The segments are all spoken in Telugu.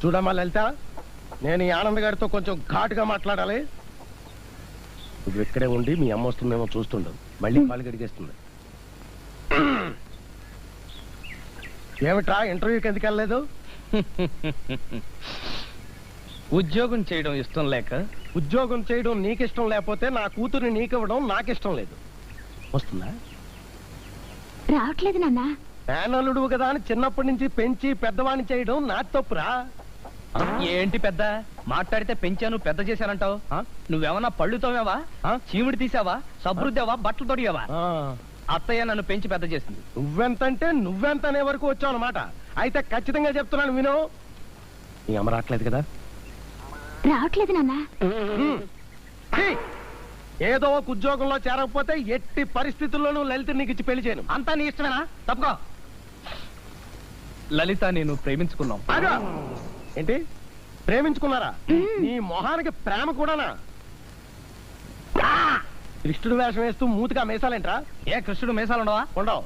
చూడమ్మా లలిత, నేను ఈ ఆనంద్ గారితో కొంచెం ఘాటుగా మాట్లాడాలి. నువ్వు ఇక్కడే ఉండి మీ అమ్మ వస్తుందేమో చూస్తుండవు, మళ్ళీ కాలు గడిగేస్తుంది. ఏమిట్రా ఇంటర్వ్యూకి ఎందుకు వెళ్ళలేదు? ఉద్యోగం చేయడం ఇష్టం లేక. ఉద్యోగం చేయడం నీకిష్టం లేకపోతే నా కూతుర్ని నీకివ్వడం నాకిష్టం లేదు. వస్తుందా? రావట్లేదు నాన్న. మేనల్లుడు కదా అని చిన్నప్పటి నుంచి పెంచి పెద్దవాణ్ణి చేయడం నా తప్పురా. ఏంటి పెద్ద మాట్లాడితే పెంచాను పెద్ద చేశానంటావు? నువ్వేమన్నా పళ్ళు తోమేవా, చీమిడి తీసావా, సబ్రుద్దావా, బట్టలు తొడిగావా? అత్తయ్య నన్ను పెంచి పెద్ద చేసింది. నువ్వెంతంటే నువ్వెంత అనే వరకు వచ్చావు అనమాట. అయితే ఖచ్చితంగా చెప్తున్నాను విను. నీ అమ్మ రావట్లేదు కదా? రావట్లేదు నాన్న. ఏదో ఒక ఉద్యోగంలో చేరకపోతే ఎట్టి పరిస్థితుల్లోనూ లలిత నీకు ఇచ్చి పెళ్లి చేయను. అంతా నీ ఇష్టమేనా? తప్పుకో. లలిత నేను ప్రేమించుకున్నాం. ఏంటి ప్రేమించుకున్నారా? నీ మొహానికి ప్రేమ కూడానా? కృష్ణుడు వేషం వేస్తూ మూతిగా మేసాలేంట్రా? ఏ కృష్ణుడు మీసాలు ఉండవా? ఉండవు.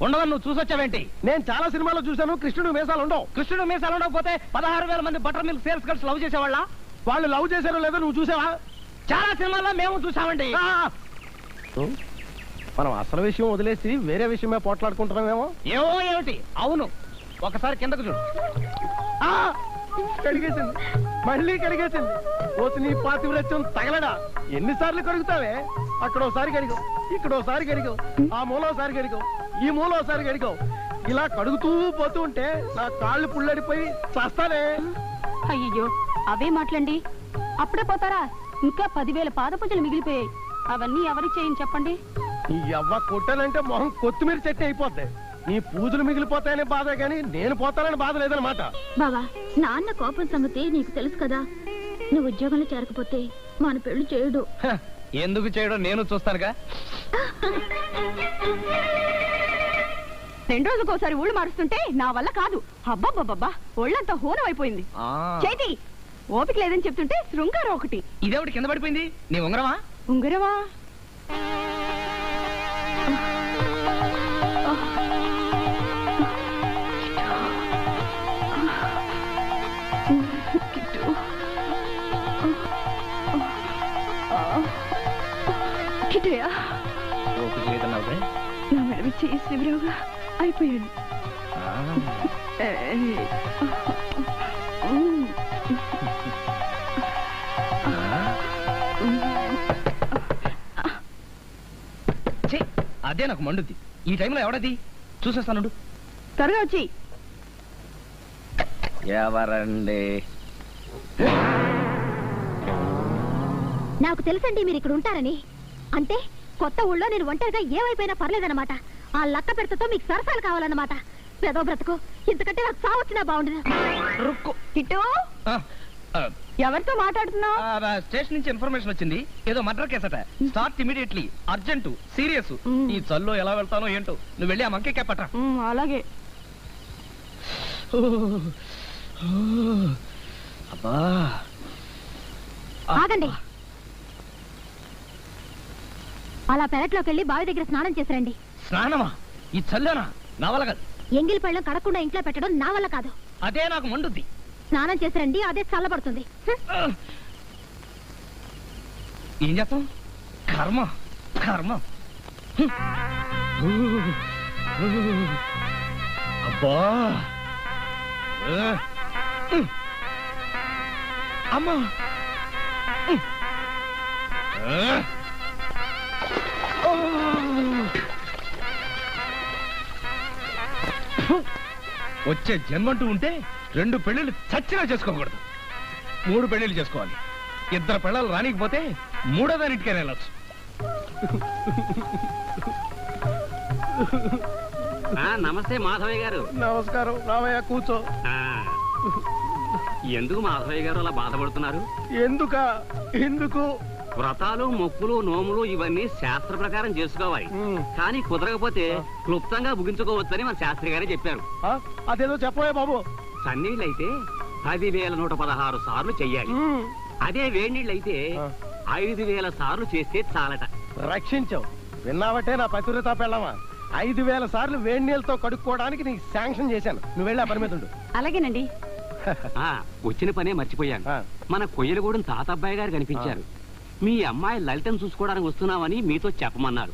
ఉండవని నువ్వు చూసొచ్చావేంటి? నేను చాలా సినిమాలో చూశాను, కృష్ణుడు మీసాలు ఉండవు. కృష్ణుడు మీసాలు ఉండకపోతే 16,000 మంది butter milk sales girls love చేసేవాళ్ళ? వాళ్ళు లవ్ చేశారో లేదో నువ్వు చూసావా? చాలా సినిమాల్లో మేము చూసామండి. మనం అసలు విషయం వదిలేసి వేరే విషయమే పోట్లాడుకుంటున్నామేమో. ఏమో ఏమిటి? అవును, ఒకసారి కిందకు చూడు. కడిగేసింది, మళ్ళీ కడిగేసింది. పోతు నీ పాతివ్రత్యం తగలడా? ఎన్నిసార్లు కడుగుతావే? అక్కడోసారి కడిగావు, ఇక్కడోసారి కడిగావు, ఆ మూలోసారి కడిగావు, ఈ మూలోసారి కడిగావు. ఇలా కడుగుతూ పోతూ ఉంటే నా కాళ్ళు పుల్లడిపోయి చస్తానే. అయ్యో అవే మాట్లాడండి. అప్పుడే పోతారా? ఇంకా 10,000 పాదపూజలు మిగిలిపోయాయి. అవన్నీ ఎవరికి చేయని చెప్పండి. నీ అవ్వ కొట్టానంటే మొహం కొత్తిమీర చెట్టు అయిపోద్ది. నీ పూజలు మిగిలిపోతాయనే బాధ కానీ నేను పోతానని బాధ లేదనమాట. బావా, నాన్న కోపం సంగతి నీకు తెలుసు కదా. నువ్వు ఉద్యోగంలో చేరకపోతే మన పెళ్లి చేయడు. ఎందుకు చేయడం నేను చూస్తానుగా. 2 రోజులకోసారి ఊళ్ళు మారుస్తుంటే నా వల్ల కాదు. అబ్బాబ్బాబ్బా, ఒళ్ళంతా హోనం అయిపోయింది. చేతి ఓపిక లేదని చెప్తుంటే శృంగారం ఒకటి. ఇదేవిటి కింద పడిపోయింది? నీ ఉంగరమా? ఉంగరమా? కిటయా నా మెడవి చేయి శివరావుగా అయిపోయాడు. అదే నాకు మండుద్ది. ఈ టైంలో ఎవడది? చూసేస్తాను. త్వరగా వచ్చి. ఎవరండి? నాకు తెలుసండి మీరు ఇక్కడ ఉంటారని. అంటే కొత్త ఊళ్ళో నేను ఒంటరిగా ఏమైపోయినా పర్లేదన్నమాట. ఆ లక్క పెడతతో మీకు సరసాలు కావాలన్నమాట. పెదో బ్రతుకు, ఇంతకంటే నాకు సావచ్చినా బాగుండదు. కిట్టు, ఎవరితో మాట్లాడుతున్నావు? స్టేషన్ నుంచి ఇన్ఫర్మేషన్ వచ్చింది. ఏదో మర్డర్ కేసట. Start immediately, urgent, serious. ఈ చల్లో ఎలా వెళ్తానో ఏంటో. నువ్వు వెళ్ళి ఆ మంకే కేపట. అలాగే. అబ్బా, ఆగండి. అలా పెరట్లోకి వెళ్ళి బావి దగ్గర స్నానం చేసిరండి. స్నానమా? ఈ చల్లోనా? నా వల్ల కాదు. ఎంగిలి పళ్ళం కడకుండా ఇంట్లో పెట్టడం నా వల్ల కాదు. అదే నాకు మండుద్ది. స్నానం చేసిరండి, అదే చల్లబడుతుంది. ఏం చేస్తాం? కర్మ కర్మ. అబ్బా, అమ్మా, వచ్చే జన్మంటూ ఉంటే 2 పెళ్లిళ్ళు చచ్చినా చేసుకోకూడదు. 3 పెళ్లిళ్ళు చేసుకోవాలి. 2 పెళ్ళాలు రానికపోతే 3వ దానిటికైనా వెళ్ళొచ్చు. నమస్తే మాధవయ్య గారు. నమస్కారం. రామయ్య, కూర్చో. ఎందుకు మాధవయ్య గారు అలా బాధపడుతున్నారు? ఎందుకు? వ్రతాలు, మొక్కులు, నోములు ఇవన్నీ శాస్త్ర ప్రకారం చేసుకోవాలి. కానీ కుదరకపోతే క్లుప్తంగా ముగించుకోవచ్చని మన శాస్త్రి గారే చెప్పారు. అదేదో చెప్పవే బాబు. సన్నీళ్ళైతే 10,116 సార్లు చెయ్యాలి. అదే వేడినీళ్ళైతే 5,000 సార్లు చేస్తే చాలట. రక్షించావు. విన్నావటే నా పతివ్రత పెళ్ళమా? 5,000 సార్లు వేడి నీళ్ళతో కడుక్కోవడానికి నీకు శాంక్షన్ చేశాను. నువ్వు వెళ్ళి ఆ పని మీద ఉండు. అలాగేనండి. వచ్చిన పనే మర్చిపోయాను. ఆ. మన కొయ్యలగూడెం తాతబ్బాయి గారు కనిపించారు. మీ అమ్మాయి లలితను చూసుకోవడానికి వస్తున్నామని మీతో చెప్పమన్నారు.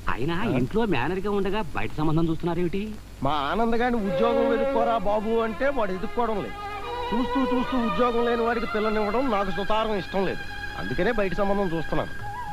అయినా ఇంట్లో మేనర్ గా ఉండగా బయట సంబంధం చూస్తున్నారేమిటి? మా ఆనందగాని ఉద్యోగం వెతుక్కోరా బాబు అంటే వాడు ఎదుక్కోవడం లేదు. చూస్తూ చూస్తూ ఉద్యోగం లేని వాడికి పిల్లనివ్వడం నాకు సుతారం ఇష్టం లేదు. అందుకనే బయట సంబంధం చూస్తున్నాను.